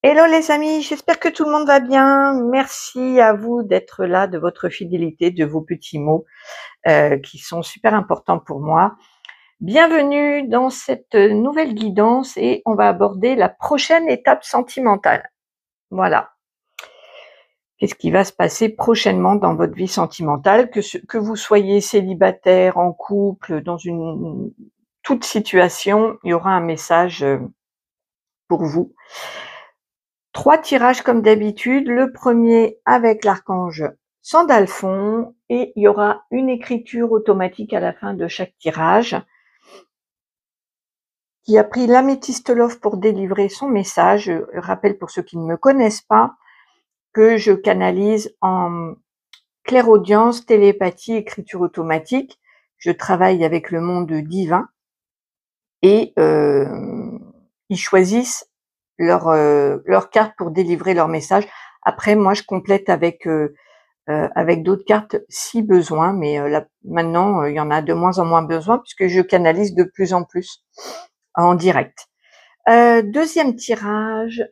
Hello les amis, j'espère que tout le monde va bien. Merci à vous d'être là, de votre fidélité, de vos petits mots qui sont super importants pour moi. Bienvenue dans cette nouvelle guidance et on va aborder la prochaine étape sentimentale. Voilà. Qu'est-ce qui va se passer prochainement dans votre vie sentimentale, que vous soyez célibataire, en couple, dans toute situation, il y aura un message pour vous. 3 tirages comme d'habitude, le premier avec l'archange Sandalphon et il y aura une écriture automatique à la fin de chaque tirage qui a pris l'améthyste love pour délivrer son message. Je rappelle pour ceux qui ne me connaissent pas que je canalise en clairaudience, télépathie, écriture automatique. Je travaille avec le monde divin et ils choisissent leur carte pour délivrer leur message. Après, moi, je complète avec d'autres cartes si besoin, mais là, maintenant, il y en a de moins en moins besoin puisque je canalise de plus en plus en direct. Deuxième tirage,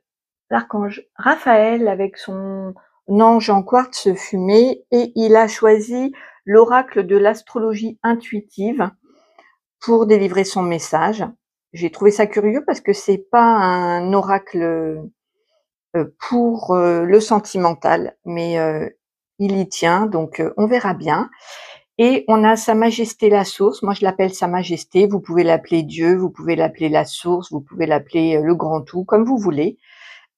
l'archange Raphaël avec son ange en quartz fumé et il a choisi l'oracle de l'astrologie intuitive pour délivrer son message. J'ai trouvé ça curieux parce que c'est pas un oracle pour le sentimental, mais il y tient, donc on verra bien. Et on a Sa Majesté la Source. Moi, je l'appelle Sa Majesté. Vous pouvez l'appeler Dieu, vous pouvez l'appeler la Source, vous pouvez l'appeler le Grand Tout, comme vous voulez.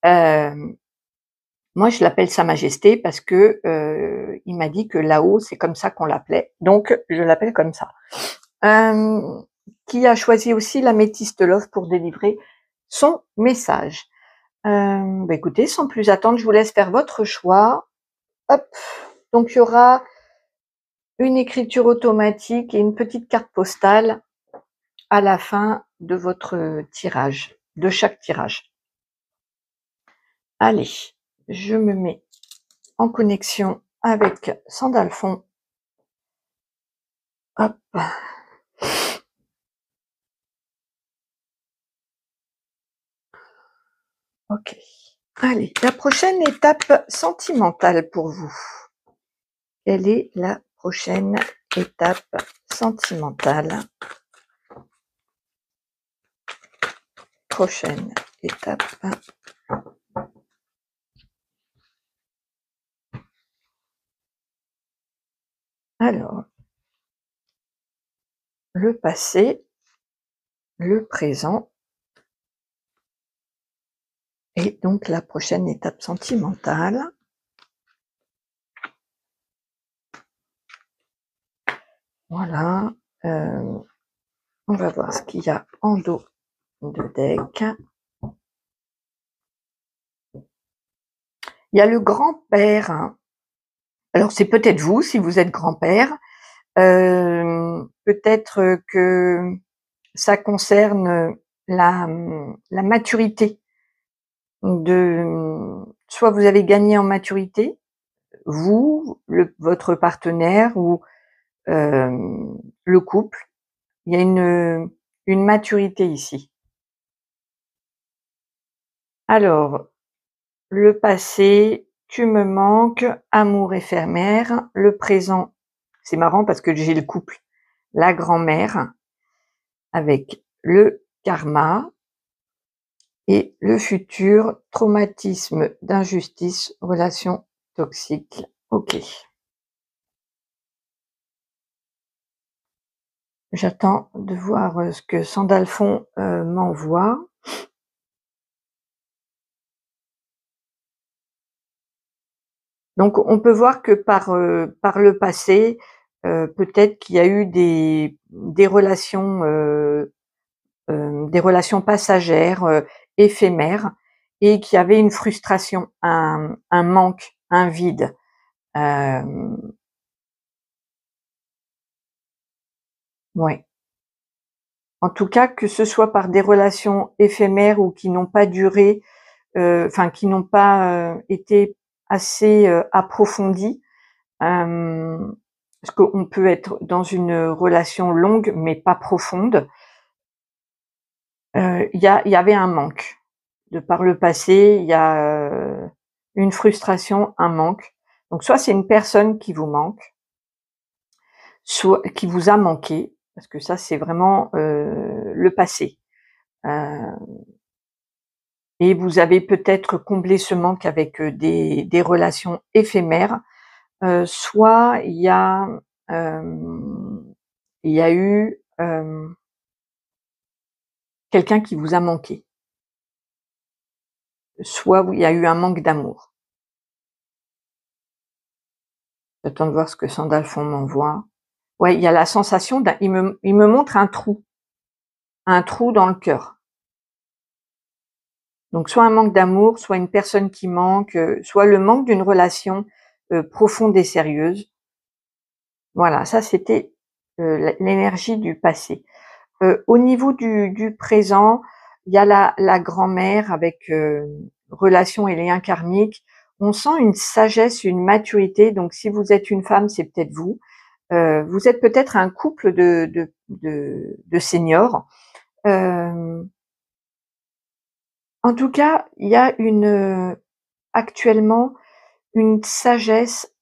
Moi, je l'appelle Sa Majesté parce que il m'a dit que là-haut, c'est comme ça qu'on l'appelait. Donc, je l'appelle comme ça. Qui a choisi aussi l'améthyste love pour délivrer son message. Écoutez, sans plus attendre, je vous laisse faire votre choix. Hop, donc il y aura une écriture automatique et une petite carte postale à la fin de votre tirage, de chaque tirage. Allez, je me mets en connexion avec Sandalphon. Hop. Ok. Allez, la prochaine étape sentimentale pour vous. Quelle est la prochaine étape sentimentale? Prochaine étape. Alors, le passé, le présent et donc la prochaine étape sentimentale. Voilà. On va voir ce qu'il y a en dos de deck. Il y a le grand-père. Alors, c'est peut-être vous, si vous êtes grand-père. Peut-être que ça concerne la maturité soit vous avez gagné en maturité, vous, votre partenaire ou le couple. Il y a une maturité ici. Alors, le passé, tu me manques, amour éphémère. Le présent, c'est marrant parce que j'ai le couple, la grand-mère, avec le karma. Et le futur, traumatisme d'injustice, relation toxique. Ok. J'attends de voir ce que Sandalphon m'envoie. Donc on peut voir que par le passé, peut-être qu'il y a eu des relations passagères, éphémères, et qu'il y avait une frustration, un manque, un vide. Ouais. En tout cas, que ce soit par des relations éphémères ou qui n'ont pas duré, enfin qui n'ont pas été assez approfondies, parce qu'on peut être dans une relation longue mais pas profonde. Il y avait un manque. de par le passé, il y a une frustration, un manque. Donc soit c'est une personne qui vous manque, soit qui vous a manqué, parce que ça c'est vraiment le passé. Euh, et vous avez peut-être comblé ce manque avec des relations éphémères. Soit il y a eu quelqu'un qui vous a manqué. Soit il y a eu un manque d'amour. J'attends de voir ce que Sandalphon m'envoie. Ouais, il y a la sensation il me montre un trou dans le cœur. Donc soit un manque d'amour, soit une personne qui manque, soit le manque d'une relation profonde et sérieuse. Voilà, ça c'était l'énergie du passé. Au niveau du présent, il y a la grand-mère avec relations et liens karmiques. On sent une sagesse, une maturité. Donc si vous êtes une femme, c'est peut-être vous. Vous êtes peut-être un couple de seniors. En tout cas, il y a actuellement une sagesse,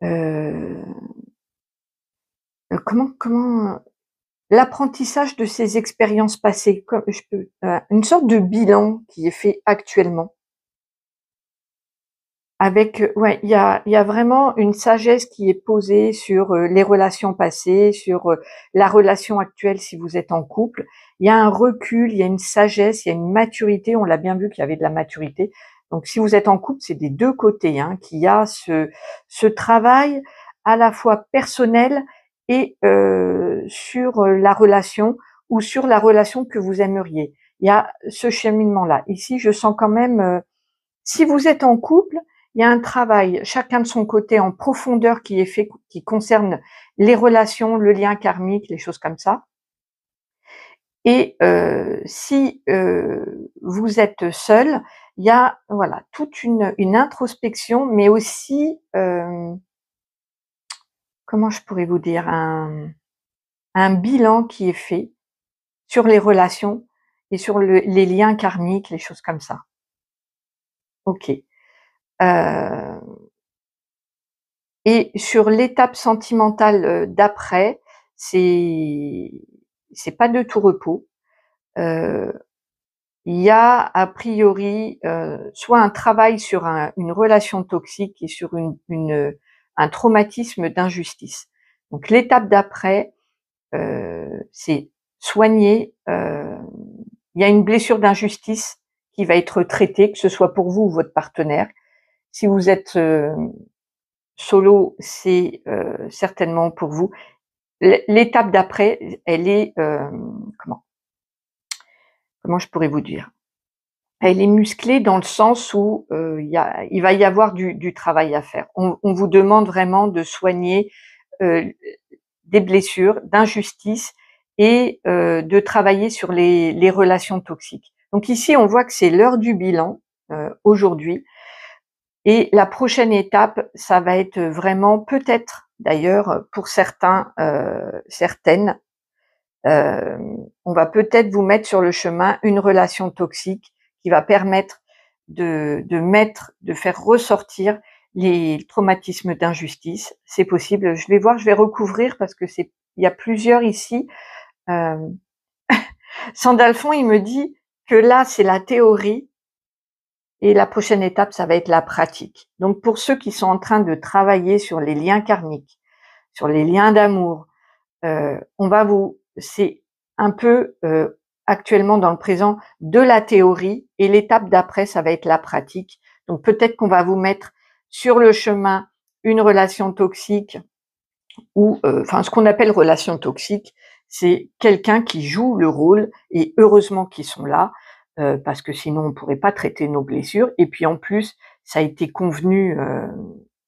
heu, comment l'apprentissage de ces expériences passées, comme je peux une sorte de bilan qui est fait actuellement. Avec, ouais, il y a vraiment une sagesse qui est posée sur, les relations passées, sur, la relation actuelle si vous êtes en couple. Il y a un recul, il y a une sagesse, il y a une maturité, on l'a bien vu qu'il y avait de la maturité. Donc si vous êtes en couple, c'est des 2 côtés, hein, qu'il y a ce travail à la fois personnel et sur, la relation ou sur la relation que vous aimeriez. Il y a ce cheminement-là. Ici, je sens quand même, si vous êtes en couple, il y a un travail, chacun de son côté, en profondeur qui est fait, qui concerne les relations, le lien karmique, les choses comme ça. Et si vous êtes seul, il y a voilà toute une introspection, mais aussi comment je pourrais vous dire, un bilan qui est fait sur les relations et sur les liens karmiques, les choses comme ça. Ok. Et sur l'étape sentimentale, d'après, c'est c'est pas de tout repos. Heu, il y a a priori, soit un travail sur une relation toxique et sur un traumatisme d'injustice. Donc l'étape d'après, c'est soigner, il y a une blessure d'injustice qui va être traitée, que ce soit pour vous ou votre partenaire. Si vous êtes, solo, c'est certainement pour vous. L'étape d'après, elle est comment je pourrais vous dire? Elle est musclée dans le sens où il va y avoir du travail à faire. On vous demande vraiment de soigner euh, des blessures, d'injustice et de travailler sur les relations toxiques. Donc ici, on voit que c'est l'heure du bilan aujourd'hui. Et la prochaine étape, ça va être vraiment peut-être d'ailleurs pour certains, certaines, on va peut-être vous mettre sur le chemin une relation toxique qui va permettre de faire ressortir les traumatismes d'injustice. C'est possible. Je vais voir, je vais recouvrir parce que il y a plusieurs ici. Hem, Sandalphon, il me dit que là, c'est la théorie et la prochaine étape, ça va être la pratique. Donc pour ceux qui sont en train de travailler sur les liens karmiques, sur les liens d'amour, on va c'est un peu actuellement dans le présent de la théorie et l'étape d'après, ça va être la pratique. Donc peut-être qu'on va vous mettre sur le chemin une relation toxique ou enfin ce qu'on appelle relation toxique, c'est quelqu'un qui joue le rôle et heureusement qu'ils sont là parce que sinon on pourrait pas traiter nos blessures et puis en plus ça a été convenu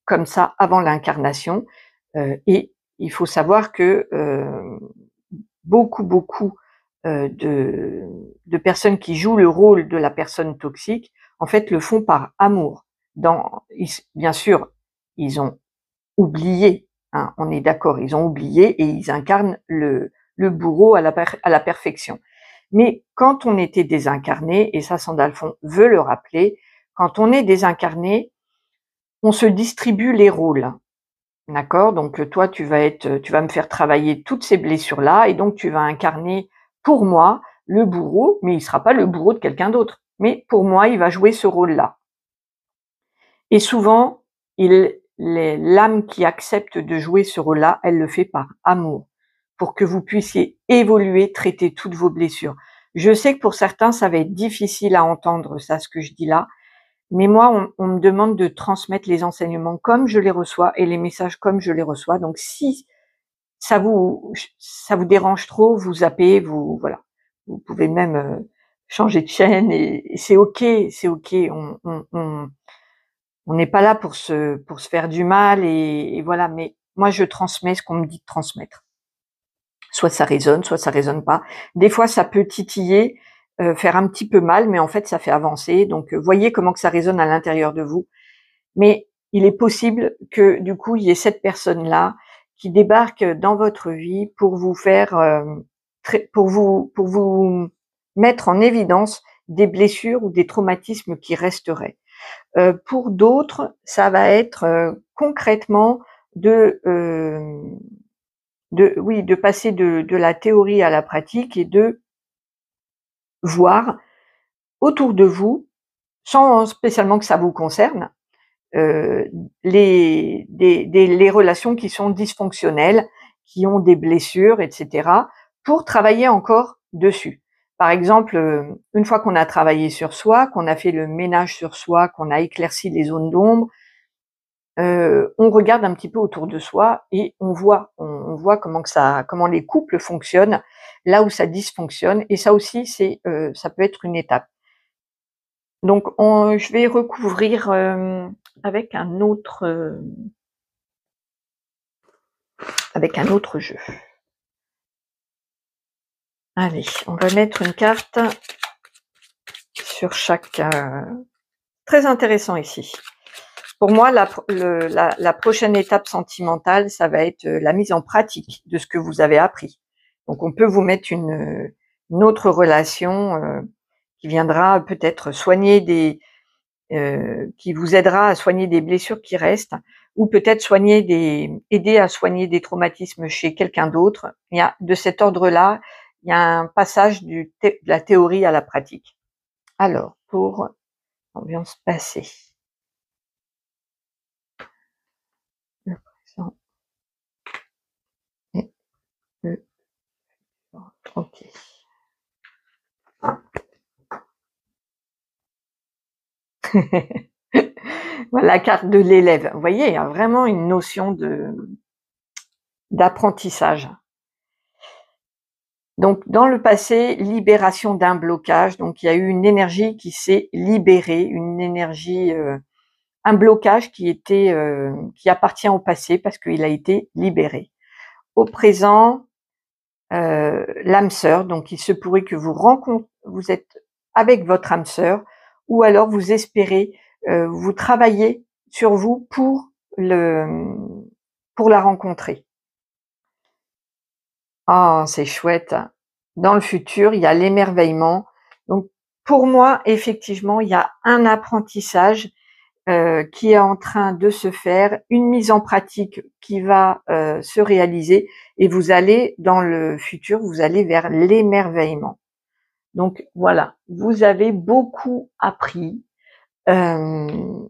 comme ça avant l'incarnation et il faut savoir que beaucoup de personnes qui jouent le rôle de la personne toxique, en fait, le font par amour. Bien sûr, ils ont oublié, hein, on est d'accord, ils ont oublié et ils incarnent le bourreau à la perfection. Mais quand on était désincarné, et ça Sandalphon veut le rappeler, quand on est désincarné, on se distribue les rôles. D'accord? Donc toi, tu vas me faire travailler toutes ces blessures-là, et donc tu vas incarner pour moi le bourreau, mais il sera pas le bourreau de quelqu'un d'autre. Mais pour moi, il va jouer ce rôle-là. Et souvent, l'âme qui accepte de jouer ce rôle-là, elle le fait par amour, pour que vous puissiez évoluer, traiter toutes vos blessures. Je sais que pour certains, ça va être difficile à entendre ça, ce que je dis là, mais moi, on me demande de transmettre les enseignements comme je les reçois et les messages comme je les reçois. Donc si ça vous dérange trop, vous zappez, voilà. Vous pouvez même changer de chaîne, et c'est ok, c'est ok. On n'est pas là pour se faire du mal, et voilà. Mais moi, je transmets ce qu'on me dit de transmettre. Soit ça résonne pas. Des fois, ça peut titiller, faire un petit peu mal, mais en fait, ça fait avancer. Donc, voyez comment que ça résonne à l'intérieur de vous. Mais il est possible que, du coup, il y ait cette personne-là qui débarque dans votre vie pour vous faire, pour vous mettre en évidence des blessures ou des traumatismes qui resteraient. Pour d'autres, ça va être concrètement de passer de la théorie à la pratique, et de voir autour de vous, sans spécialement que ça vous concerne, les relations qui sont dysfonctionnelles, qui ont des blessures, etc., pour travailler encore dessus. Par exemple, une fois qu'on a travaillé sur soi, qu'on a fait le ménage sur soi, qu'on a éclairci les zones d'ombre, on regarde un petit peu autour de soi, et on voit comment les couples fonctionnent, là où ça dysfonctionne, et ça aussi, ça peut être une étape. Donc je vais recouvrir avec un autre jeu. Allez, on va mettre une carte sur chaque. Très intéressant ici. Pour moi, la prochaine étape sentimentale, ça va être la mise en pratique de ce que vous avez appris. Donc, on peut vous mettre une autre relation qui viendra peut-être qui vous aidera à soigner des blessures qui restent, ou peut-être aider à soigner des traumatismes chez quelqu'un d'autre. Il y a de cet ordre-là, il y a un passage de la théorie à la pratique. Alors, pour l'ambiance passée. Le présent et le futur. Ok. Voilà la carte de l'élève. Vous voyez, il y a vraiment une notion d'apprentissage. Donc, dans le passé, libération d'un blocage. Donc, il y a eu une énergie qui s'est libérée, une énergie, un blocage qui appartient au passé parce qu'il a été libéré. Au présent, l'âme sœur. Donc, il se pourrait que vous êtes avec votre âme sœur, ou alors vous espérez, vous travaillez sur vous pour la rencontrer. Ah, c'est chouette. Dans le futur, il y a l'émerveillement. Donc, pour moi, effectivement, il y a un apprentissage qui est en train de se faire, une mise en pratique qui va se réaliser, et vous allez, dans le futur, vous allez vers l'émerveillement. Donc voilà, vous avez beaucoup appris, vous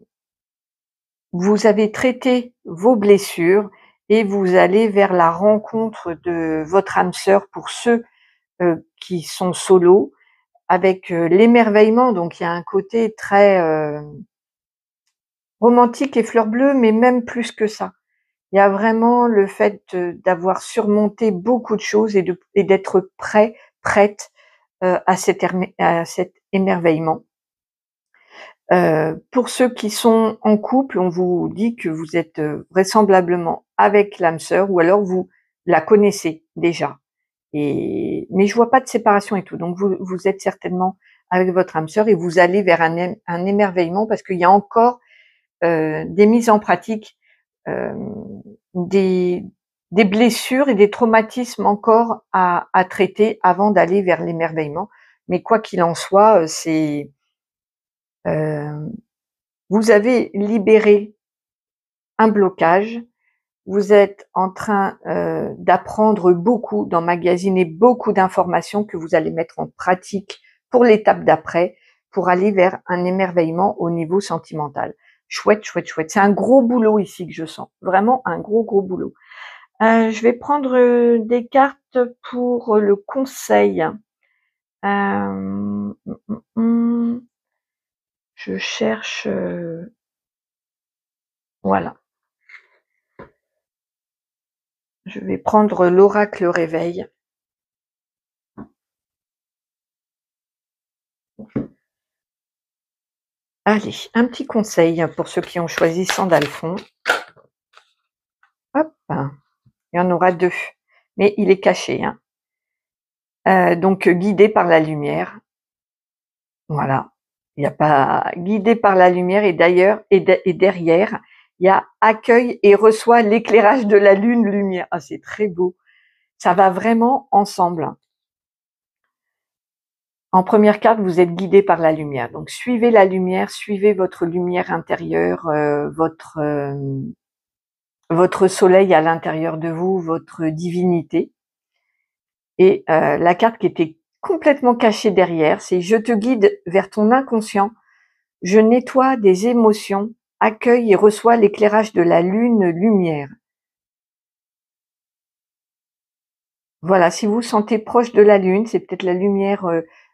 avez traité vos blessures, et vous allez vers la rencontre de votre âme sœur pour ceux qui sont solos, avec l'émerveillement. Donc il y a un côté très romantique et fleur bleue, mais même plus que ça. Il y a vraiment le fait d'avoir surmonté beaucoup de choses, et d'être prête à cet émerveillement. Pour ceux qui sont en couple, on vous dit que vous êtes vraisemblablement avec l'âme sœur, ou alors vous la connaissez déjà. Mais je vois pas de séparation et tout. Donc vous êtes certainement avec votre âme sœur, et vous allez vers un émerveillement, parce qu'il y a encore des mises en pratique, des des blessures et des traumatismes encore à traiter avant d'aller vers l'émerveillement. Mais quoi qu'il en soit, vous avez libéré un blocage, vous êtes en train, d'apprendre beaucoup, d'emmagasiner beaucoup d'informations que vous allez mettre en pratique pour l'étape d'après, pour aller vers un émerveillement au niveau sentimental. Chouette, chouette, chouette. C'est un gros boulot ici que je sens, vraiment un gros, gros boulot. Je vais prendre, des cartes pour le conseil. Hem, je cherche, voilà. Je vais prendre l'oracle réveil. Allez, un petit conseil pour ceux qui ont choisi Sandalphon. Hop, il y en aura 2, mais il est caché, hein. Donc guidé par la lumière. Voilà. Il y a pas guidé par la lumière et d'ailleurs et derrière, il y a accueille et reçoit l'éclairage de la lune lumière. Ah, c'est très beau. Ça va vraiment ensemble. En première carte, vous êtes guidé par la lumière. Donc suivez la lumière, suivez votre lumière intérieure, votre soleil à l'intérieur de vous, votre divinité. Et la carte qui était complètement cachée derrière, c'est je te guide vers ton inconscient, je nettoie des émotions, accueille et reçois l'éclairage de la lune lumière. Voilà, si vous vous sentez proche de la lune, c'est peut-être la lumière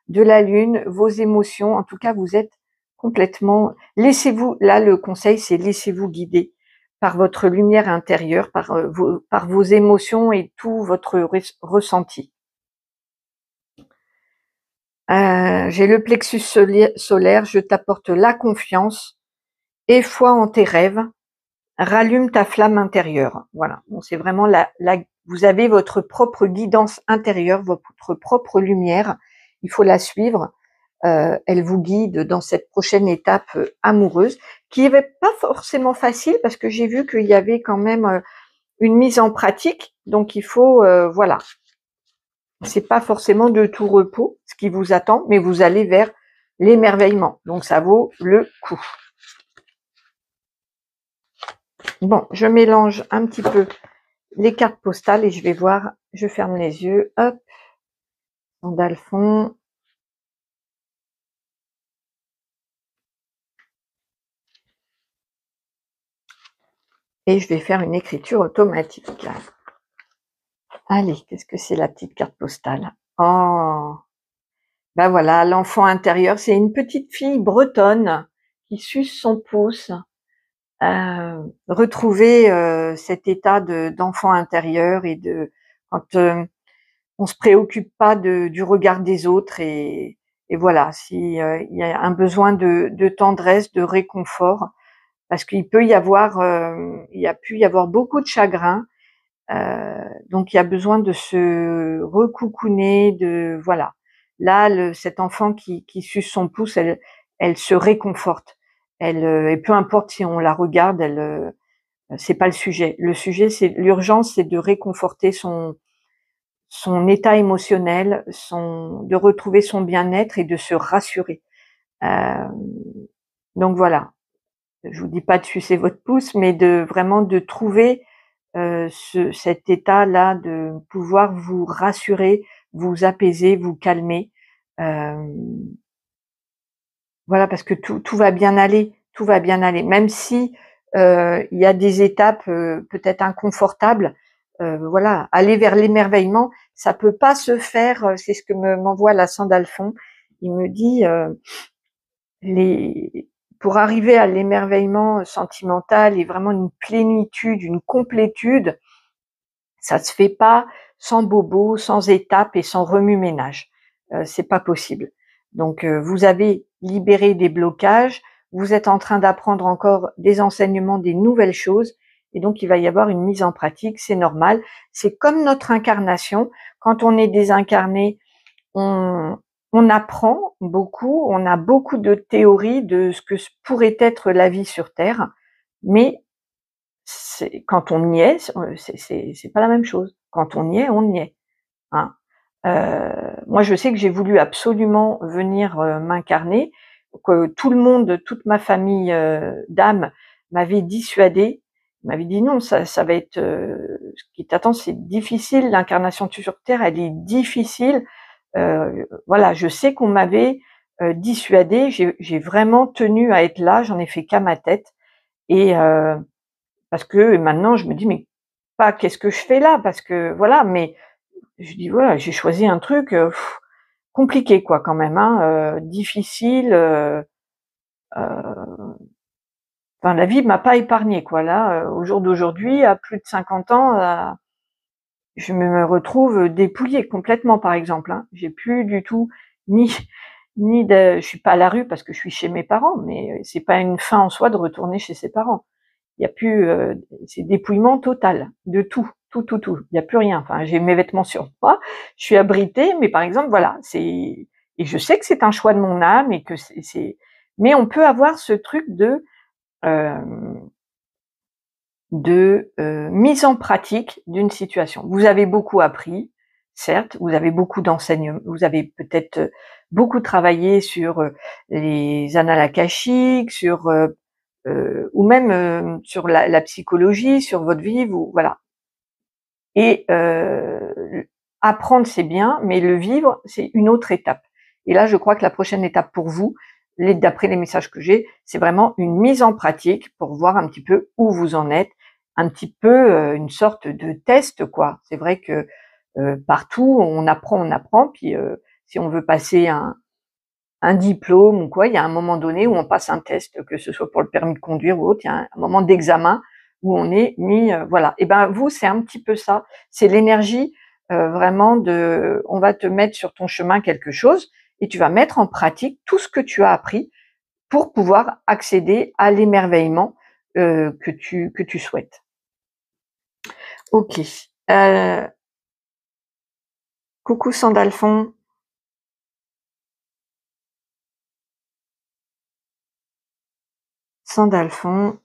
de la lune, vos émotions, en tout cas vous êtes complètement, laissez-vous, là le conseil c'est laissez-vous guider par votre lumière intérieure, par vos émotions et tout votre ressenti. J'ai le plexus solaire, je t'apporte la confiance et foi en tes rêves, rallume ta flamme intérieure. Voilà, bon, c'est vraiment vous avez votre propre guidance intérieure, votre propre lumière, il faut la suivre. Elle vous guide dans cette prochaine étape amoureuse, qui n'est pas forcément facile parce que j'ai vu qu'il y avait quand même une mise en pratique, donc il faut, voilà, c'est pas forcément de tout repos ce qui vous attend, mais vous allez vers l'émerveillement, donc ça vaut le coup. Bon, je mélange un petit peu les cartes postales et je vais voir, je ferme les yeux, hop, Sandalphon. Et je vais faire une écriture automatique. Allez, qu'est-ce que c'est la petite carte postale? Oh, ben voilà, l'enfant intérieur, c'est une petite fille bretonne qui suce son pouce. Retrouver cet état d'enfant intérieur et quand on se préoccupe pas du regard des autres et voilà, si il y a un besoin de tendresse, de réconfort, parce qu'il peut y avoir, il y a pu y avoir beaucoup de chagrin, donc il y a besoin de se recoucouner, voilà. Là, cet enfant qui suce son pouce, elle se réconforte. Et peu importe si on la regarde, c'est pas le sujet. Le sujet, c'est l'urgence, c'est de réconforter son état émotionnel, de retrouver son bien-être et de se rassurer. Euh, donc voilà. Je vous dis pas de sucer votre pouce, mais vraiment de trouver cet état-là, de pouvoir vous rassurer, vous apaiser, vous calmer. Euh, voilà, parce que tout va bien aller, tout va bien aller. Même si il y a des étapes peut-être inconfortables, voilà, aller vers l'émerveillement, ça peut pas se faire. C'est ce que m'envoie la Sandalphon. Il me dit pour arriver à l'émerveillement sentimental et vraiment une plénitude, une complétude, ça se fait pas sans bobo, sans étapes et sans remue-ménage. C'est pas possible. Donc vous avez libéré des blocages, vous êtes en train d'apprendre encore des enseignements, des nouvelles choses, et donc il va y avoir une mise en pratique, c'est normal. C'est comme notre incarnation. Quand on est désincarné, on, on apprend beaucoup, on a beaucoup de théories de ce que pourrait être la vie sur Terre, mais quand on y est, c'est pas la même chose. Quand on y est, on y est, hein. Moi, je sais que j'ai voulu absolument venir m'incarner, que tout le monde, toute ma famille d'âme m'avait dissuadée, m'avait dit non, ça va être ce qui t'attend, c'est difficile, l'incarnation sur Terre, elle est difficile. Voilà, je sais qu'on m'avait dissuadée, j'ai vraiment tenu à être là, j'en ai fait qu'à ma tête, et parce que maintenant je me dis mais pas qu'est-ce que je fais là, parce que voilà, mais je dis voilà, j'ai choisi un truc compliqué quoi quand même, hein, difficile. Enfin, la vie m'a pas épargnée quoi. Là, au jour d'aujourd'hui, à plus de 50 ans, je me retrouve dépouillée complètement, par exemple. Hein. J'ai plus du tout ni je suis pas à la rue parce que je suis chez mes parents, mais c'est pas une fin en soi de retourner chez ses parents. Il y a plus, c'est dépouillement total de tout, tout, tout, tout. Il y a plus rien. Enfin, j'ai mes vêtements sur moi, je suis abritée, mais par exemple, voilà, et je sais que c'est un choix de mon âme et que mais on peut avoir ce truc euh, de mise en pratique d'une situation. Vous avez beaucoup appris, certes, vous avez beaucoup d'enseignements, vous avez peut-être beaucoup travaillé sur les annales akashiques, sur ou même sur la psychologie, sur votre vie, voilà. Et apprendre c'est bien, mais le vivre c'est une autre étape. Et là, je crois que la prochaine étape pour vous, d'après les messages que j'ai, c'est vraiment une mise en pratique pour voir un petit peu où vous en êtes, un petit peu une sorte de test quoi. C'est vrai que partout on apprend, puis si on veut passer un diplôme ou quoi, il y a un moment donné où on passe un test, que ce soit pour le permis de conduire ou autre, il y a un moment d'examen où on est mis, voilà. Et ben vous, c'est un petit peu ça. C'est l'énergie vraiment de, on va te mettre sur ton chemin quelque chose et tu vas mettre en pratique tout ce que tu as appris pour pouvoir accéder à l'émerveillement que tu souhaites. Ok. Coucou Sandalphon. Sandalphon.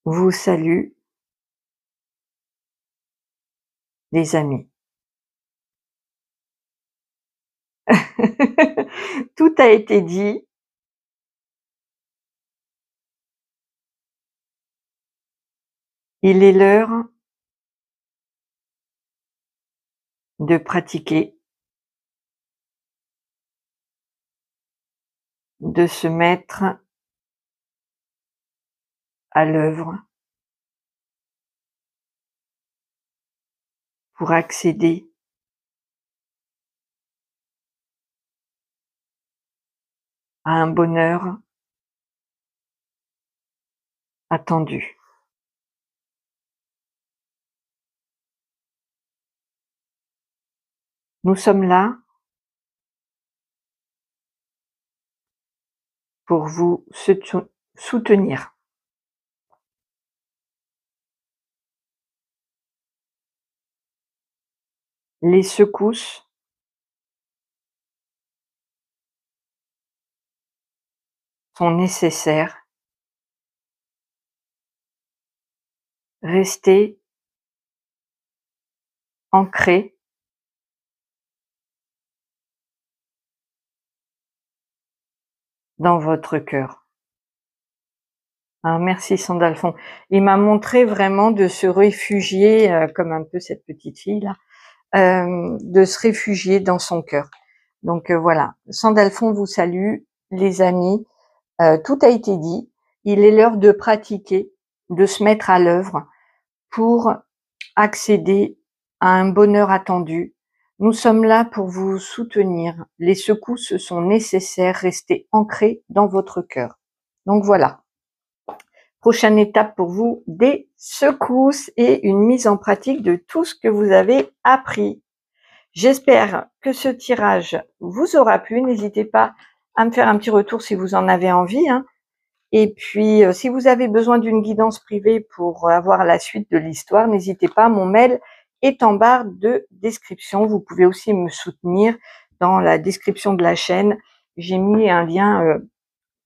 Vous salue, les amis. Tout a été dit. Il est l'heure de pratiquer, de se mettre à l'œuvre pour accéder à un bonheur attendu. Nous sommes là pour vous soutenir. Les secousses sont nécessaires. Restez ancrés dans votre cœur. Ah, merci Sandalphon. Il m'a montré vraiment de se réfugier, comme un peu cette petite fille là, de se réfugier dans son cœur. Donc voilà, Sandalphon vous salue, les amis. Tout a été dit. Il est l'heure de pratiquer, de se mettre à l'œuvre pour accéder à un bonheur attendu. Nous sommes là pour vous soutenir. Les secousses sont nécessaires. Restez ancrés dans votre cœur. Donc voilà. Prochaine étape pour vous, des secousses et une mise en pratique de tout ce que vous avez appris. J'espère que ce tirage vous aura plu. N'hésitez pas à me faire un petit retour si vous en avez envie. Hein. Et puis, si vous avez besoin d'une guidance privée pour avoir la suite de l'histoire, n'hésitez pas. Mon mail est en barre de description. Vous pouvez aussi me soutenir dans la description de la chaîne. J'ai mis un lien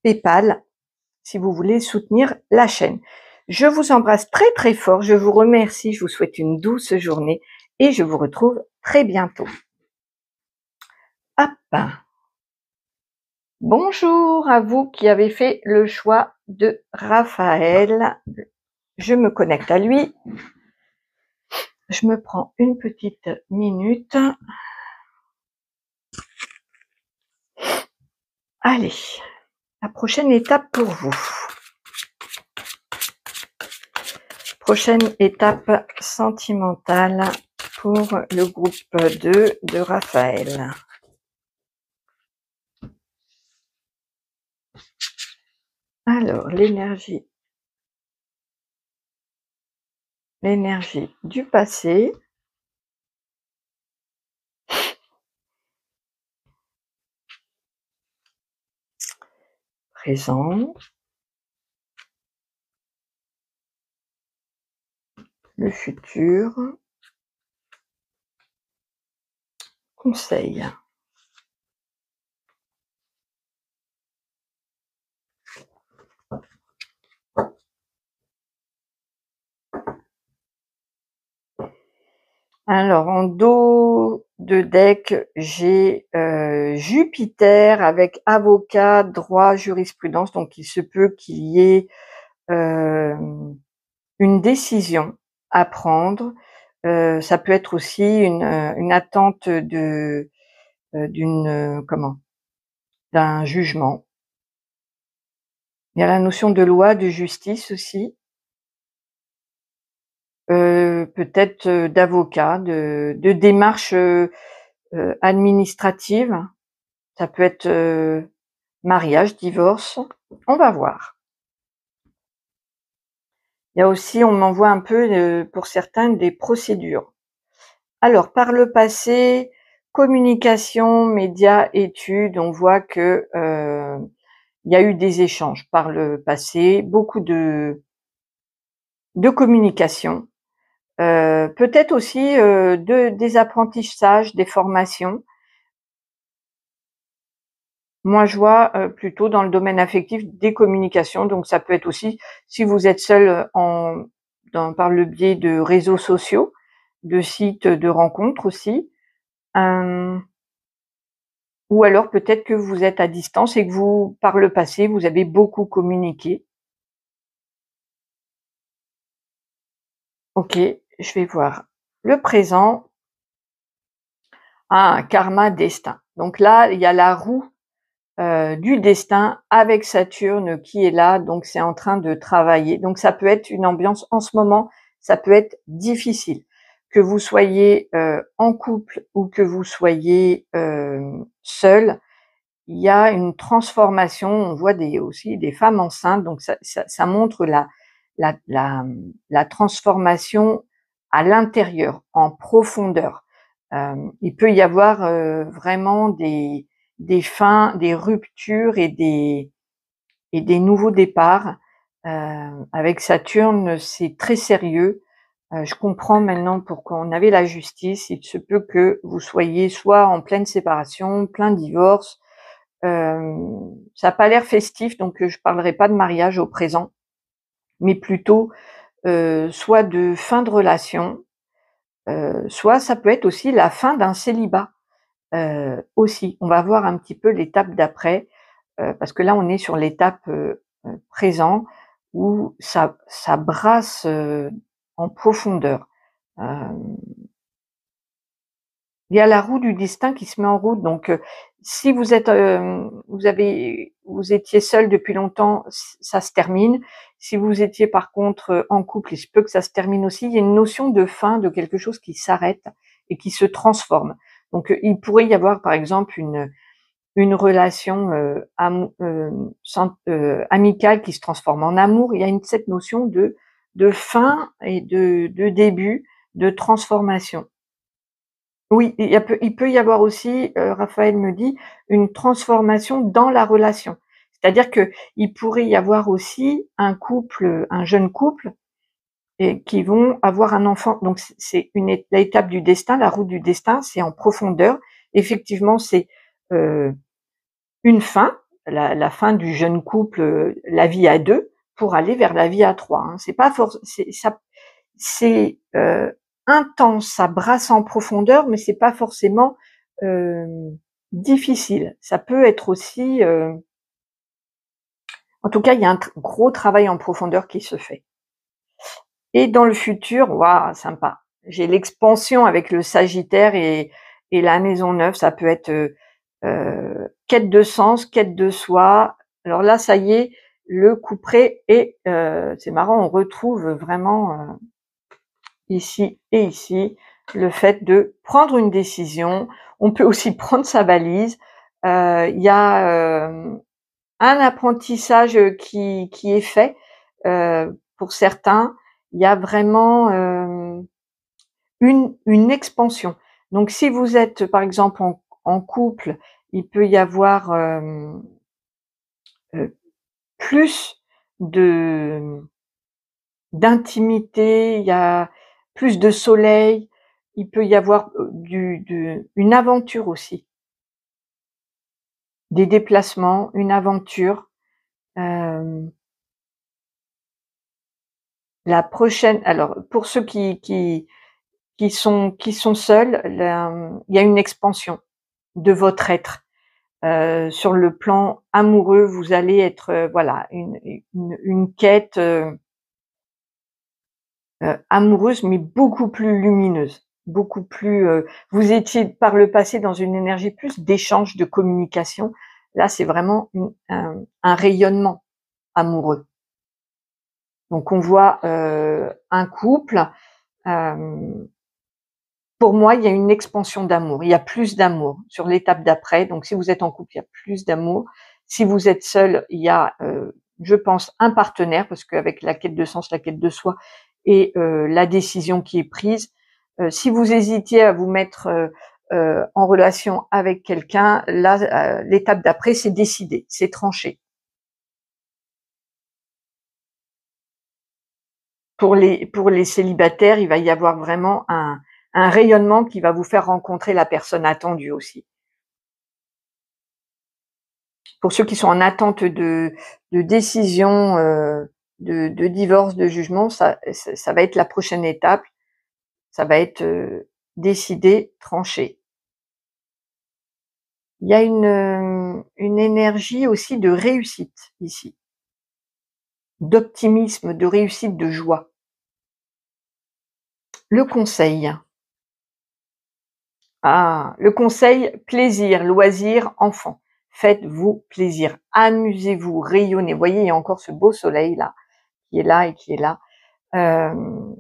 PayPal si vous voulez soutenir la chaîne. Je vous embrasse très très fort, je vous remercie, je vous souhaite une douce journée et je vous retrouve très bientôt. Hop. Bonjour à vous qui avez fait le choix de Raphaël. Je me connecte à lui. Je me prends une petite minute. Allez, la prochaine étape pour vous. Prochaine étape sentimentale pour le groupe 2 de Raphaël. Alors, l'énergie du passé, présent, le futur, conseil. Alors, en dos de deck, j'ai Jupiter avec avocat, droit, jurisprudence. Donc, il se peut qu'il y ait une décision à prendre. Ça peut être aussi une attente de d'un jugement. Il y a la notion de loi, de justice aussi. Peut-être d'avocat, de démarche administrative. Ça peut être mariage, divorce. On va voir. Il y a aussi, on m'envoie un peu, pour certains, des procédures. Alors, par le passé, communication, médias, études, on voit que il y a eu des échanges par le passé, beaucoup de communication. Peut-être aussi des apprentissages, des formations. Moi, je vois plutôt dans le domaine affectif des communications. Donc, ça peut être aussi si vous êtes seul par le biais de réseaux sociaux, de sites de rencontres aussi, ou alors peut-être que vous êtes à distance et que vous, par le passé, vous avez beaucoup communiqué. Ok, je vais voir le présent. Ah, karma, destin. Donc là, il y a la roue du destin avec Saturne qui est là, donc c'est en train de travailler. Donc ça peut être une ambiance en ce moment, ça peut être difficile. Que vous soyez en couple ou que vous soyez seul, il y a une transformation. On voit aussi des femmes enceintes, donc ça montre la transformation à l'intérieur, en profondeur. Il peut y avoir vraiment des fins, des ruptures et des nouveaux départs. Avec Saturne, c'est très sérieux. Je comprends maintenant pourquoi on avait la justice. Il se peut que vous soyez soit en pleine séparation, plein divorce. Ça n'a pas l'air festif, donc je parlerai pas de mariage au présent, mais plutôt soit de fin de relation, soit ça peut être aussi la fin d'un célibat. Aussi, on va voir un petit peu l'étape d'après, parce que là on est sur l'étape présent où ça brasse en profondeur. Il y a la roue du destin qui se met en route. Donc, si vous êtes, vous étiez seul depuis longtemps, ça se termine. Si vous étiez par contre en couple, il se peut que ça se termine aussi. Il y a une notion de fin, de quelque chose qui s'arrête et qui se transforme. Donc, il pourrait y avoir par exemple une relation amicale qui se transforme en amour. Il y a cette notion de fin et de début, de transformation. Oui, il peut y avoir aussi, Raphaël me dit, une transformation dans la relation. C'est-à-dire que il pourrait y avoir aussi un jeune couple et qui vont avoir un enfant. Donc c'est l'étape du destin, la route du destin, c'est en profondeur. Effectivement, c'est une fin. la fin du jeune couple, la vie à 2 pour aller vers la vie à 3, hein. C'est pas forc c'est ça c'est, intense, ça brasse en profondeur, mais c'est pas forcément, difficile. Ça peut être aussi, en tout cas, il y a un gros travail en profondeur qui se fait. Et dans le futur, waouh, sympa. J'ai l'expansion avec le Sagittaire et la maison 9, ça peut être, quête de sens, quête de soi. Alors là, ça y est, le couperet et c'est marrant, on retrouve vraiment, ici et ici, le fait de prendre une décision. On peut aussi prendre sa valise. Il y a, un apprentissage, qui est fait, pour certains. Il y a vraiment, une expansion. Donc si vous êtes, par exemple, en couple, il peut y avoir, plus de d'intimité, il y a plus de soleil, il peut y avoir, une aventure aussi, des déplacements, une aventure. Hem, la prochaine alors pour ceux qui sont seuls, il y a une expansion de votre être. Sur le plan amoureux, vous allez être, voilà, une quête, amoureuse, mais beaucoup plus lumineuse, beaucoup plus, vous étiez par le passé dans une énergie plus d'échange, de communication. Là, c'est vraiment un rayonnement amoureux. Donc on voit, un couple, hem, pour moi, il y a une expansion d'amour. Il y a plus d'amour sur l'étape d'après. Donc si vous êtes en couple, il y a plus d'amour. Si vous êtes seul, il y a, je pense, un partenaire, parce qu'avec la quête de sens, la quête de soi et la décision qui est prise, si vous hésitiez à vous mettre, en relation avec quelqu'un, là, l'étape d'après, c'est décidé, c'est tranché. Pour les célibataires, il va y avoir vraiment un rayonnement qui va vous faire rencontrer la personne attendue aussi. Pour ceux qui sont en attente de décision, de divorce, de jugement, ça va être la prochaine étape. Ça va être, décidé, tranché. Il y a une énergie aussi de réussite ici, d'optimisme, de réussite, de joie. Le conseil. Ah, le conseil, plaisir, loisir, enfant. Faites-vous plaisir, amusez-vous, rayonnez. Vous voyez, il y a encore ce beau soleil là, qui est là et qui est là. Hem,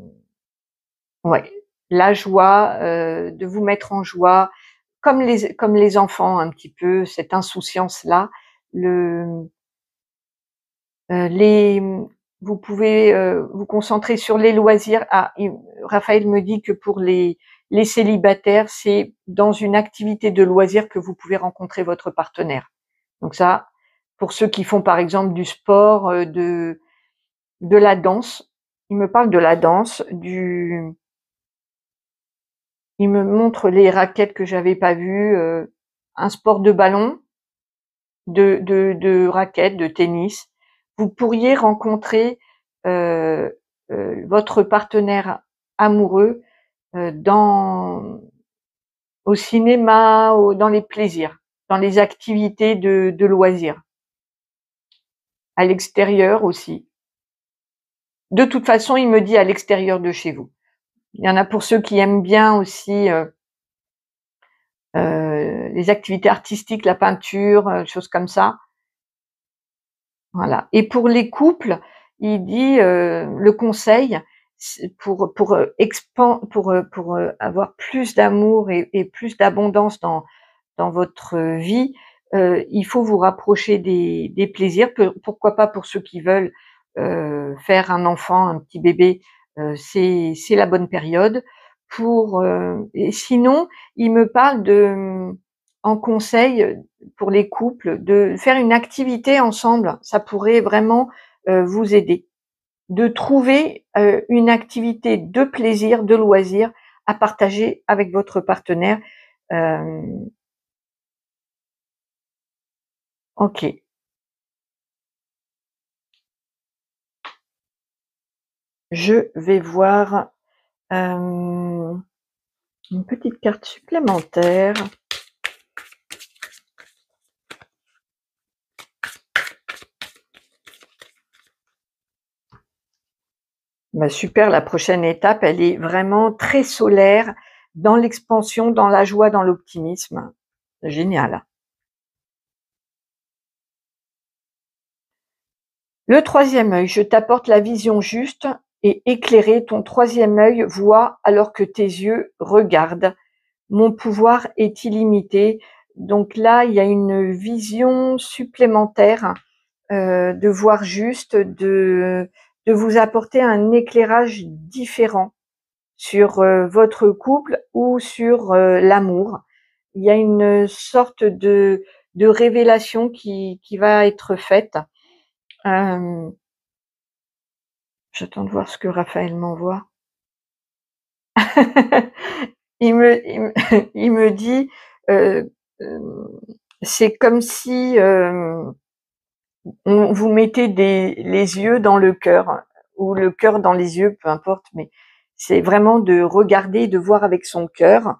ouais, la joie, de vous mettre en joie, comme les enfants un petit peu, cette insouciance-là. Le les Vous pouvez, vous concentrer sur les loisirs. Ah, Raphaël me dit que pour les célibataires, c'est dans une activité de loisir que vous pouvez rencontrer votre partenaire. Donc ça, pour ceux qui font par exemple du sport, de la danse, il me parle de la danse, il me montre les raquettes que j'avais pas vues, un sport de ballon, de raquettes, de tennis. Vous pourriez rencontrer, heu votre partenaire amoureux, dans au cinéma, dans les plaisirs, dans les activités de loisirs, à l'extérieur aussi. De toute façon, il me dit à l'extérieur de chez vous. Il y en a pour ceux qui aiment bien aussi, les activités artistiques, la peinture, choses comme ça. Voilà. Et pour les couples, il dit, le conseil, c'est pour avoir plus d'amour et plus d'abondance dans votre vie, il faut vous rapprocher des plaisirs. Pourquoi pas pour ceux qui veulent, faire un enfant, un petit bébé, c'est la bonne période. Et sinon, il me parle en conseil, pour les couples, de faire une activité ensemble. Ça pourrait vraiment, vous aider. De trouver, une activité de plaisir, de loisir à partager avec votre partenaire. Hem, OK. je vais voir une petite carte supplémentaire. Bah, super, la prochaine étape, elle est vraiment très solaire, dans l'expansion, dans la joie, dans l'optimisme. Génial. Le troisième œil, je t'apporte la vision juste et éclairée. Ton troisième œil voit alors que tes yeux regardent. Mon pouvoir est illimité. Donc là, il y a une vision supplémentaire de voir juste, de vous apporter un éclairage différent sur votre couple ou sur l'amour. Il y a une sorte de révélation qui va être faite. Euh, J'attends de voir ce que Raphaël m'envoie. Il me dit, euh, euh, c'est comme si on vous mettez les yeux dans le cœur, ou le cœur dans les yeux, peu importe, mais c'est vraiment de regarder, de voir avec son cœur.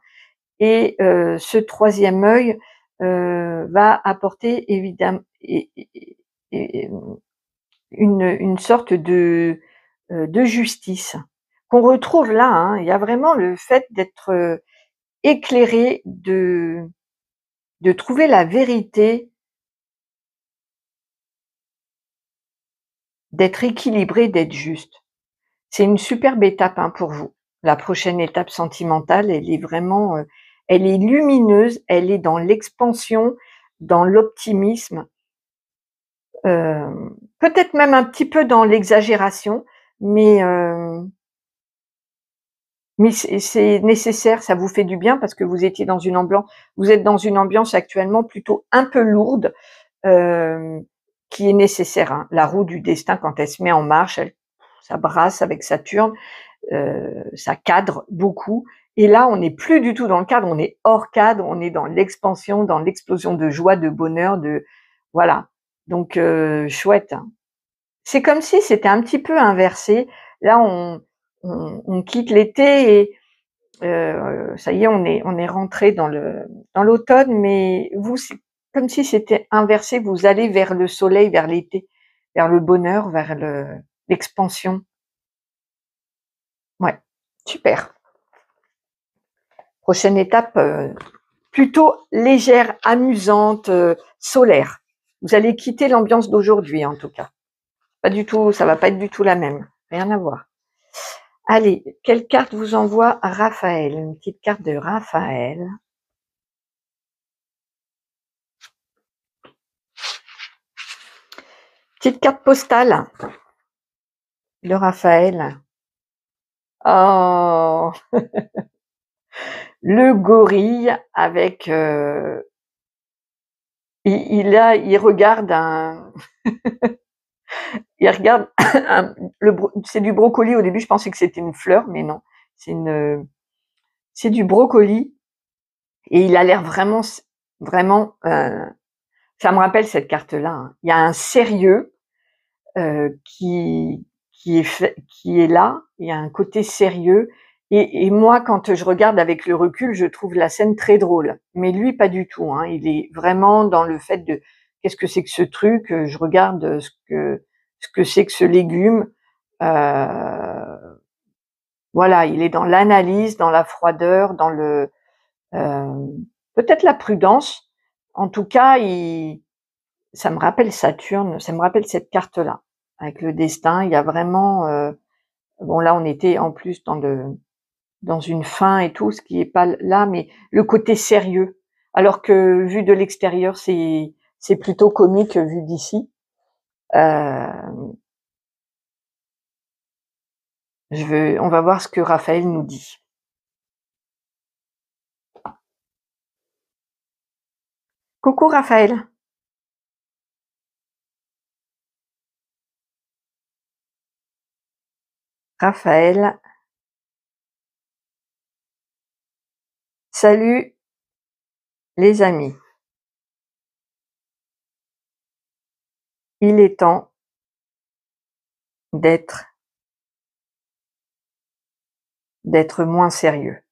Et ce troisième œil va apporter évidemment une sorte de justice qu'on retrouve là. Hein. Il y a vraiment le fait d'être éclairé, de trouver la vérité, d'être équilibré, d'être juste. C'est une superbe étape hein, pour vous. La prochaine étape sentimentale, elle est vraiment, elle est lumineuse, elle est dans l'expansion, dans l'optimisme, peut-être même un petit peu dans l'exagération, mais c'est nécessaire, ça vous fait du bien parce que vous étiez dans une ambiance, vous êtes dans une ambiance actuellement plutôt un peu lourde, euh, qui est nécessaire. Hein. La roue du destin, quand elle se met en marche, ça brasse avec Saturne, ça cadre beaucoup. Et là, on n'est plus du tout dans le cadre, on est hors cadre, on est dans l'expansion, dans l'explosion de joie, de bonheur, de voilà. Donc chouette. Hein. C'est comme si c'était un petit peu inversé. Là, on quitte l'été et ça y est, on est rentré dans l'automne, mais vous, c'est comme si c'était inversé. Vous allez vers le soleil, vers l'été, vers le bonheur, vers l'expansion. Ouais, super. Prochaine étape, plutôt légère, amusante, solaire. Vous allez quitter l'ambiance d'aujourd'hui, en tout cas. Pas du tout, ça va pas être du tout la même. Rien à voir. Allez, quelle carte vous envoie Raphaël? Une petite carte de Raphaël. Petite carte postale de Raphaël. Oh, le gorille avec. Il regarde il regarde c'est du brocoli. Au début, je pensais que c'était une fleur, mais non, c'est du brocoli et il a l'air vraiment, vraiment. Ça me rappelle cette carte-là. Hein. Il y a un sérieux qui est là. Il y a un côté sérieux. Et moi, quand je regarde avec le recul, je trouve la scène très drôle. Mais lui, pas du tout. Hein. Il est vraiment dans le fait de qu'est-ce que c'est que ce truc. Je regarde ce que c'est que ce légume. Voilà, il est dans l'analyse, dans la froideur, dans le euh, peut-être la prudence. En tout cas, ça me rappelle Saturne, ça me rappelle cette carte-là avec le destin. Il y a vraiment bon là on était en plus dans une fin et tout, ce qui est pas là, mais le côté sérieux. Alors que vu de l'extérieur, c'est plutôt comique vu d'ici. Euh, on va voir ce que Raphaël nous dit. Coucou Raphaël. Raphaël, salut les amis. Il est temps d'être d'être moins sérieux.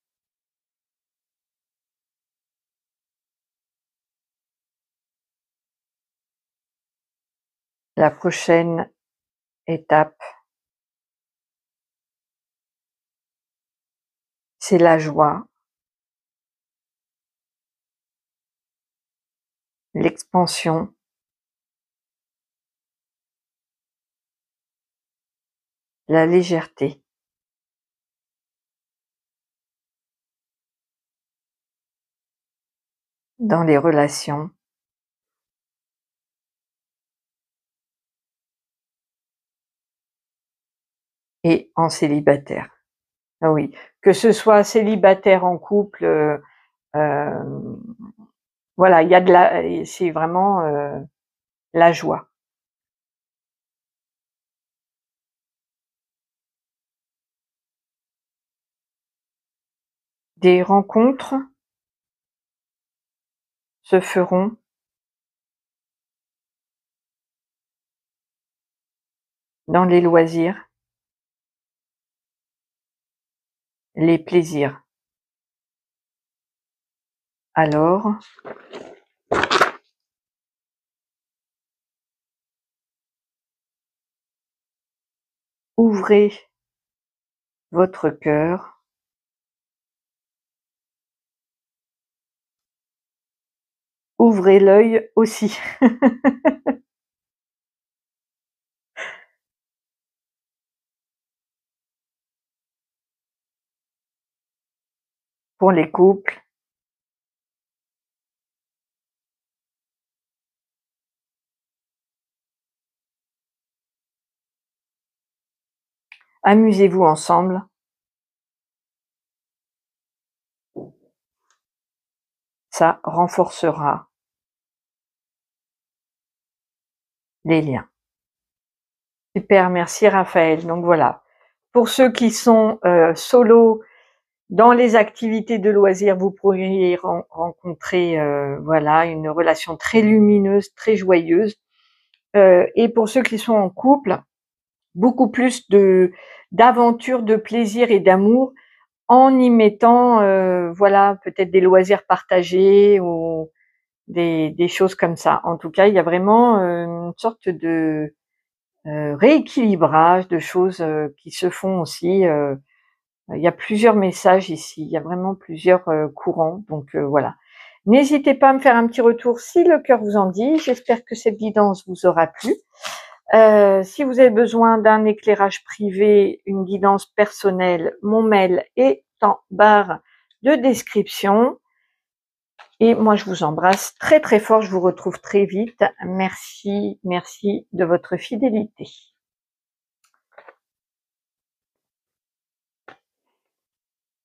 La prochaine étape, c'est la joie, l'expansion, la légèreté. Dans les relations et en célibataire. Ah oui, que ce soit célibataire, en couple, voilà, il y a de la c'est vraiment, la joie. Des rencontres se feront dans les loisirs, les plaisirs. Alors, ouvrez votre cœur, ouvrez l'œil aussi. Pour les couples, amusez-vous ensemble, ça renforcera les liens. Super, merci Raphaël. Donc voilà, pour ceux qui sont solo dans les activités de loisirs, vous pourriez rencontrer voilà une relation très lumineuse, très joyeuse. Et pour ceux qui sont en couple, beaucoup plus de d'aventure, de plaisir et d'amour en y mettant voilà peut-être des loisirs partagés ou des choses comme ça. En tout cas, il y a vraiment une sorte de rééquilibrage de choses qui se font aussi. Il y a plusieurs messages ici, il y a vraiment plusieurs courants, donc voilà. N'hésitez pas à me faire un petit retour si le cœur vous en dit. J'espère que cette guidance vous aura plu. Si vous avez besoin d'un éclairage privé, une guidance personnelle, mon mail est en barre de description. Et moi, je vous embrasse très très fort. Je vous retrouve très vite. Merci, merci de votre fidélité.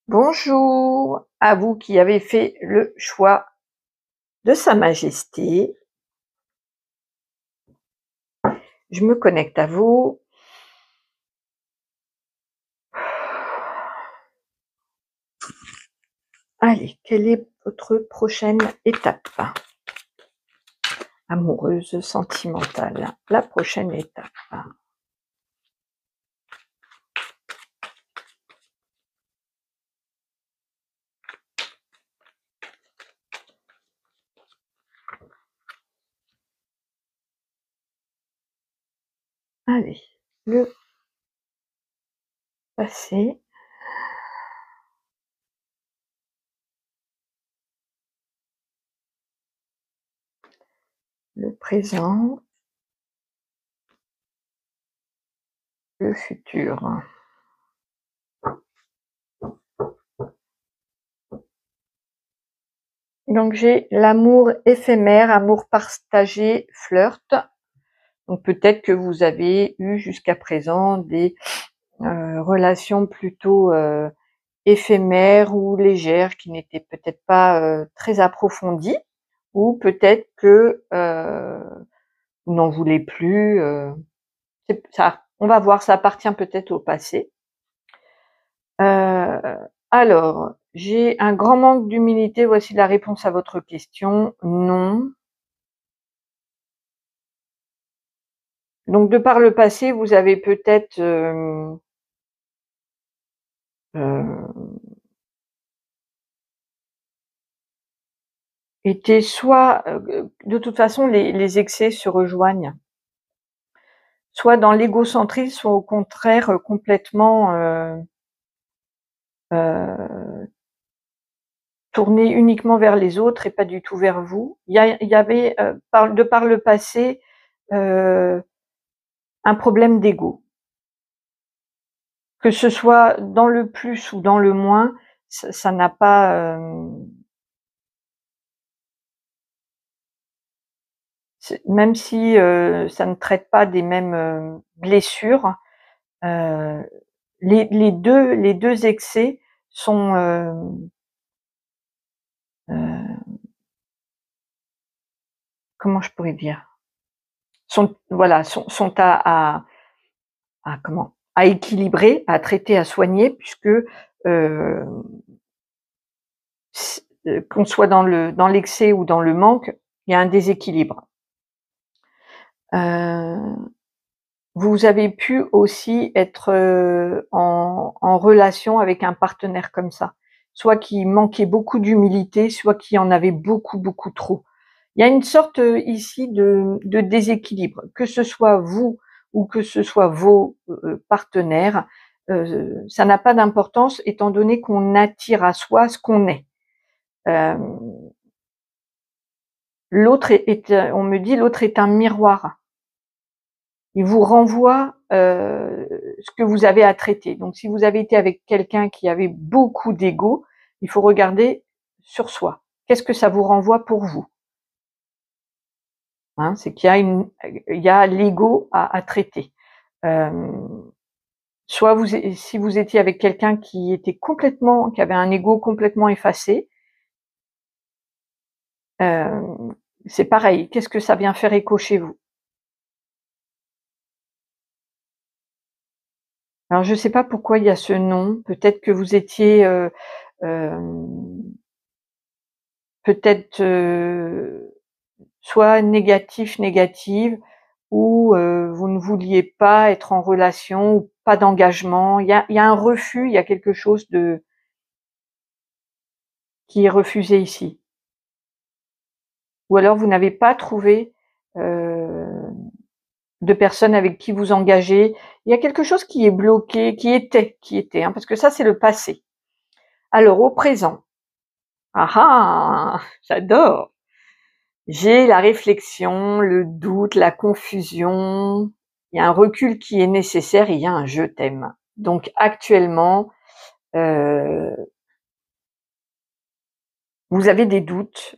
Bonjour à vous qui avez fait le choix de Sa Majesté. Je me connecte à vous. Allez, quelle est votre prochaine étape? Amoureuse, sentimentale. La prochaine étape. Allez, le passé. Le présent. Le futur. Donc j'ai l'amour éphémère, amour partagé, flirt. Donc peut-être que vous avez eu jusqu'à présent des relations plutôt éphémères ou légères qui n'étaient peut-être pas très approfondies, ou peut-être que vous n'en voulez plus. Ça, on va voir, ça appartient peut-être au passé. Alors, j'ai un grand manque d'humilité. Voici la réponse à votre question. Non. Donc, de par le passé, vous avez peut-être était soit, de toute façon les excès se rejoignent, soit dans l'égocentrisme, soit au contraire, complètement, tourné uniquement vers les autres et pas du tout vers vous. Il y avait, par le passé, heu, un problème d'ego. Que ce soit dans le plus ou dans le moins, ça n'a pas, même si, ça ne traite pas des mêmes, blessures, heu, les 2 excès sont, heu, comment je pourrais dire? Sont voilà, sont à comment? À équilibrer, à traiter, à soigner puisque, qu'on soit dans l'excès ou dans le manque, il y a un déséquilibre. Heu Vous avez pu aussi être, en relation avec un partenaire comme ça, soit qui manquait beaucoup d'humilité, soit qui en avait beaucoup, beaucoup trop. Il y a une sorte, ici de déséquilibre, que ce soit vous ou que ce soit vos, partenaires, ça n'a pas d'importance étant donné qu'on attire à soi ce qu'on est. Hem, l'autre on me dit: «L'autre est un miroir». Il vous renvoie, ce que vous avez à traiter. Donc si vous avez été avec quelqu'un qui avait beaucoup d'ego, il faut regarder sur soi. Qu'est-ce que ça vous renvoie pour vous? Hein, c'est qu'il y a il y a l'ego à traiter. Hem, soit si vous étiez avec quelqu'un qui avait un ego complètement effacé, hem, c'est pareil. Qu'est-ce que ça vient faire écho chez vous? Alors je ne sais pas pourquoi il y a ce nom. Peut-être que vous étiez, hem, peut-être, soit négative ou, vous ne vouliez pas être en relation ou pas d'engagement. Il y a un refus, il y a quelque chose de qui est refusé ici. Ou alors vous n'avez pas trouvé, heu, de personne avec qui vous engager. Il y a quelque chose qui est bloqué, qui était, hein, parce que ça c'est le passé. Alors au présent, ah ah! J'adore! J'ai la réflexion, le doute, la confusion. Il y a un recul qui est nécessaire, il y a un «je t'aime». Donc actuellement, heu, vous avez des doutes,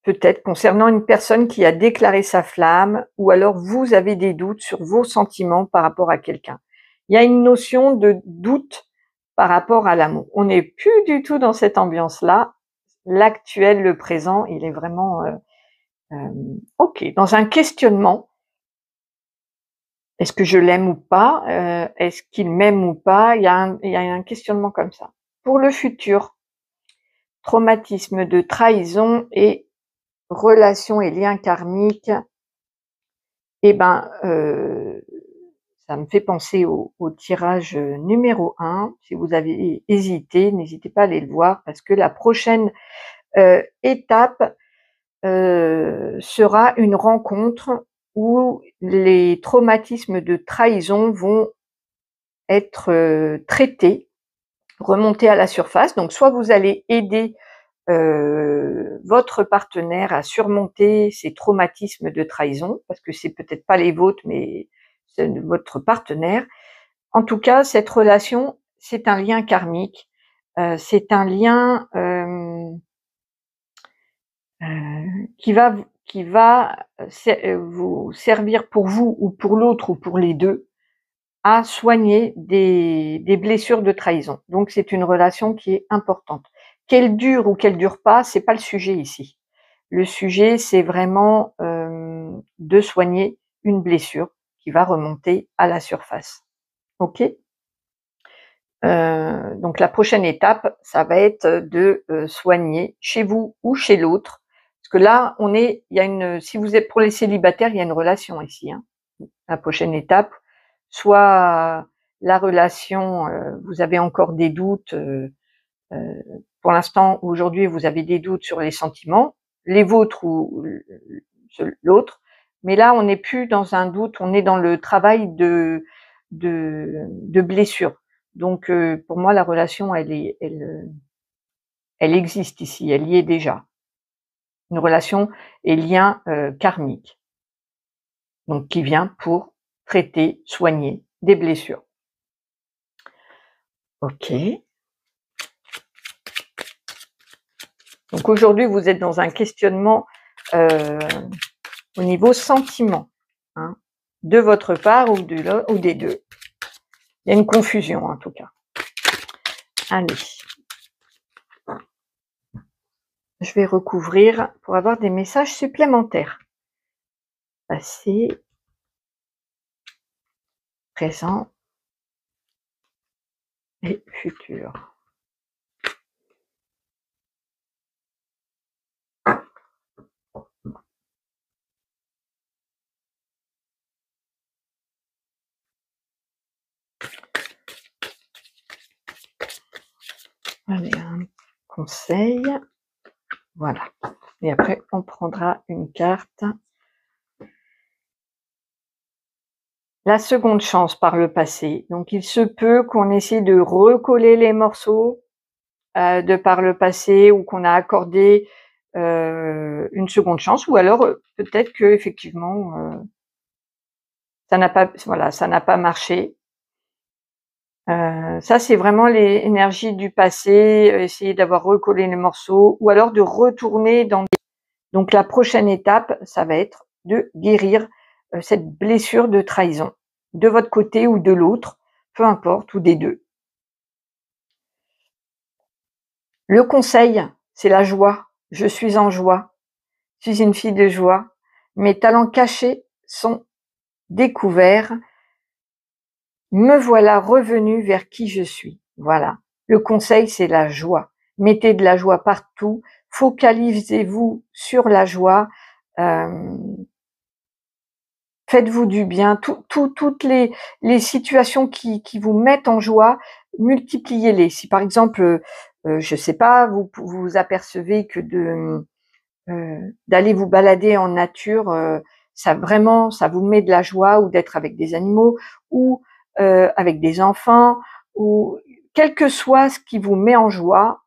peut-être concernant une personne qui a déclaré sa flamme ou alors vous avez des doutes sur vos sentiments par rapport à quelqu'un. Il y a une notion de doute par rapport à l'amour. On n'est plus du tout dans cette ambiance-là. L'actuel, le présent, il est vraiment, OK, dans un questionnement. Est-ce que je l'aime ou pas? Est-ce qu'il m'aime ou pas? Il y a un questionnement comme ça. Pour le futur, traumatisme de trahison et relations et liens karmiques, eh ben, ça me fait penser au tirage, numéro 1. Si vous avez hésité, n'hésitez pas à aller le voir parce que la prochaine, étape, sera une rencontre où les traumatismes de trahison vont être, traités, remonter à la surface. Donc soit vous allez aider, votre partenaire à surmonter ces traumatismes de trahison, parce que c'est peut-être pas les vôtres, mais c'est votre partenaire. En tout cas, cette relation, c'est un lien karmique, c'est un lien, qui va, vous servir pour vous ou pour l'autre ou pour les 2 à soigner des blessures de trahison. Donc c'est une relation qui est importante. Qu'elle dure ou qu'elle dure pas, c'est pas le sujet ici. Le sujet, c'est vraiment, de soigner une blessure qui va remonter à la surface. OK? Donc la prochaine étape, ça va être de, soigner chez vous ou chez l'autre. Parce que là, il y a si vous êtes pour les célibataires, il y a une relation ici, hein. La prochaine étape, soit la relation, vous avez encore des doutes, pour l'instant, aujourd'hui, vous avez des doutes sur les sentiments, les vôtres ou l'autre, mais là, on n'est plus dans un doute, on est dans le travail de blessure. Donc, pour moi, la relation, elle existe ici, elle y est déjà. Une relation et lien karmique, donc qui vient pour traiter, soigner des blessures. Ok. Donc aujourd'hui, vous êtes dans un questionnement au niveau sentiment, hein, de votre part ou des deux. Il y a une confusion en tout cas. Allez. Je vais recouvrir pour avoir des messages supplémentaires. Passé, présent et futur. Allez, un conseil. Voilà. Et après, on prendra une carte. La seconde chance par le passé. Donc, il se peut qu'on essaie de recoller les morceaux de par le passé ou qu'on a accordé une seconde chance, ou alors peut-être que effectivement ça n'a pas, voilà, ça n'a pas marché. Ça, c'est vraiment les énergies du passé, essayer d'avoir recollé les morceaux, ou alors de retourner dans. Donc la prochaine étape, ça va être de guérir cette blessure de trahison, de votre côté ou de l'autre, peu importe, ou des deux. Le conseil, c'est la joie. Je suis en joie. Je suis une fille de joie. Mes talents cachés sont découverts. Me voilà revenue vers qui je suis. Voilà. Le conseil, c'est la joie. Mettez de la joie partout. Focalisez-vous sur la joie. Faites-vous du bien. Toutes les situations qui vous mettent en joie, multipliez-les. Si par exemple, je sais pas, vous apercevez que d'aller vous balader en nature, ça vraiment, ça vous met de la joie, ou d'être avec des animaux, ou avec des enfants, ou quel que soit ce qui vous met en joie,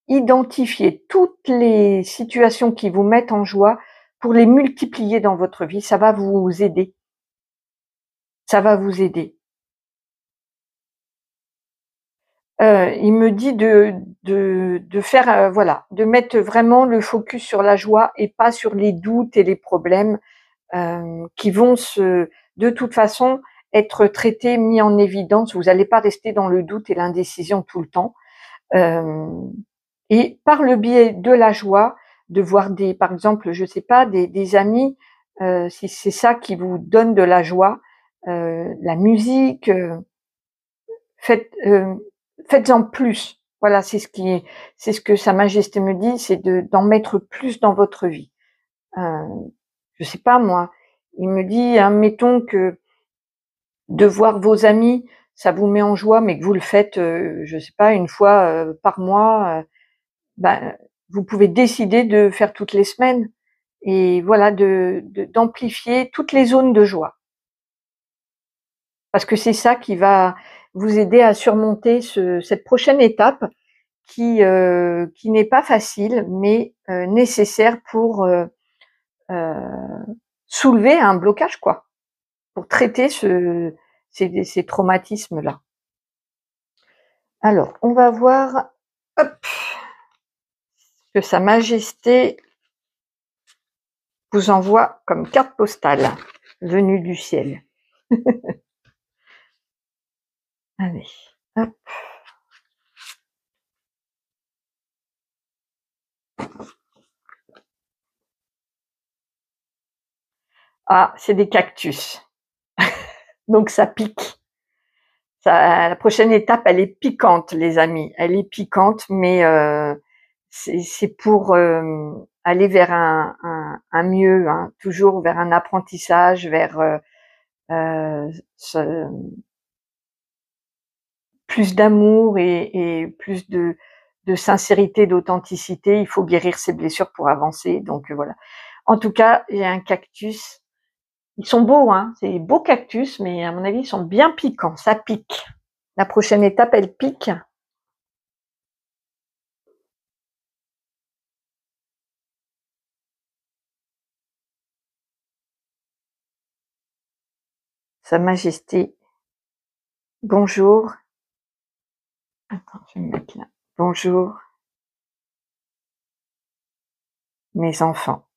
identifiez toutes les situations qui vous mettent en joie pour les multiplier dans votre vie. Ça va vous aider. Ça va vous aider. Il me dit de faire, voilà, de mettre vraiment le focus sur la joie et pas sur les doutes et les problèmes qui vont de toute façon être traités, mis en évidence. Vous n'allez pas rester dans le doute et l'indécision tout le temps. Et par le biais de la joie, de voir par exemple, je sais pas, des amis, si c'est ça qui vous donne de la joie, la musique, faites-en plus. Voilà, c'est ce que Sa Majesté me dit, c'est d'en mettre plus dans votre vie. Je sais pas moi, il me dit, admettons que de voir vos amis, ça vous met en joie, mais que vous le faites, je sais pas, une fois par mois, ben, vous pouvez décider de faire toutes les semaines, et voilà, d'amplifier toutes les zones de joie. Parce que c'est ça qui va vous aider à surmonter cette prochaine étape qui n'est pas facile, mais nécessaire pour soulever un blocage, quoi, pour traiter ces traumatismes-là. Alors, on va voir, hop, que Sa Majesté vous envoie comme carte postale venue du ciel. Allez, hop. Ah, c'est des cactus. Donc ça pique. La prochaine étape, elle est piquante, les amis. Elle est piquante, mais c'est pour aller vers un mieux, hein, toujours vers un apprentissage, vers plus d'amour et plus de sincérité, d'authenticité. Il faut guérir ses blessures pour avancer, donc voilà. En tout cas, il y a un cactus. Ils sont beaux, hein, c'est des beaux cactus, mais à mon avis, ils sont bien piquants, ça pique. La prochaine étape, elle pique. Sa Majesté, bonjour. Attends, je vais me mettre là. Bonjour, mes enfants.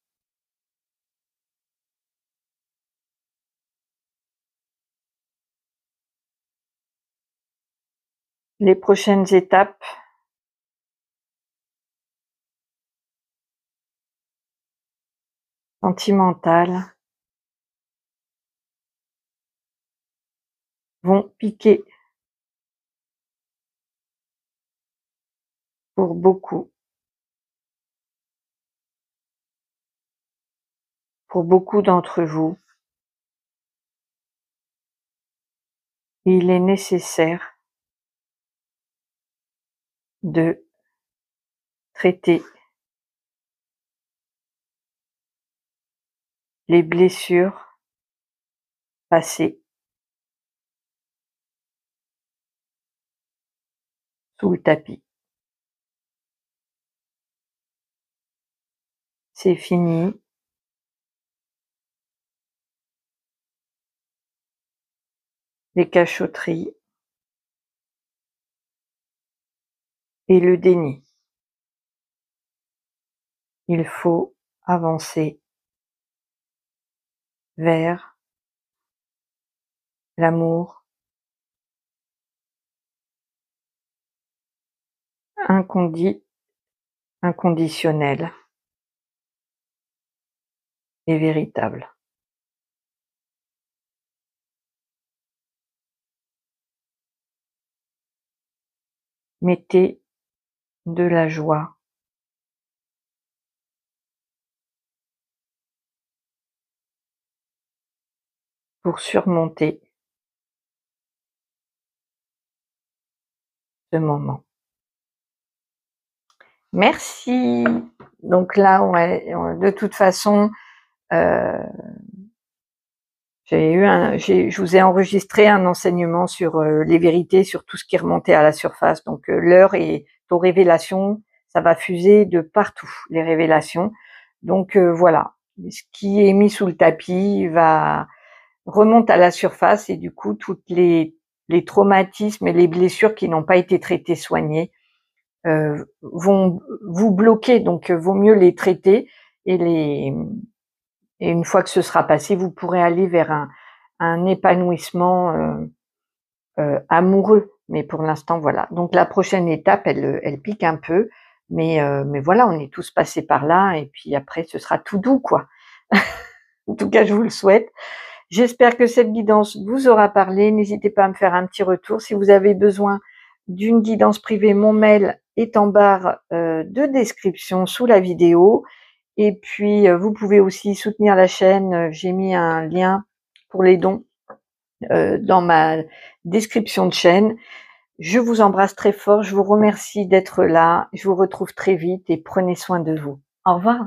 Les prochaines étapes, sentimentales, vont piquer pour beaucoup. Pour beaucoup d'entre vous, il est nécessaire de traiter les blessures passées sous le tapis. C'est fini. Les cachotteries et le déni. Il faut avancer vers l'amour inconditionnel et véritable. Mettez de la joie pour surmonter ce moment. Merci. Donc là, ouais, de toute façon, je vous ai enregistré un enseignement sur les vérités, sur tout ce qui remontait à la surface. Donc l'heure est aux révélations, ça va fuser de partout, les révélations. Donc voilà, ce qui est mis sous le tapis remonte à la surface et du coup, toutes les traumatismes et les blessures qui n'ont pas été traitées, soignées, vont vous bloquer. Donc vaut mieux les traiter et une fois que ce sera passé, vous pourrez aller vers un épanouissement amoureux. Mais pour l'instant, voilà. Donc la prochaine étape, elle pique un peu, mais voilà, on est tous passés par là et puis après, ce sera tout doux, quoi. En tout cas, je vous le souhaite. J'espère que cette guidance vous aura parlé. N'hésitez pas à me faire un petit retour. Si vous avez besoin d'une guidance privée, mon mail est en barre de description sous la vidéo. Et puis, vous pouvez aussi soutenir la chaîne. J'ai mis un lien pour les dons dans ma description de chaîne. Je vous embrasse très fort. Je vous remercie d'être là. Je vous retrouve très vite et prenez soin de vous. Au revoir.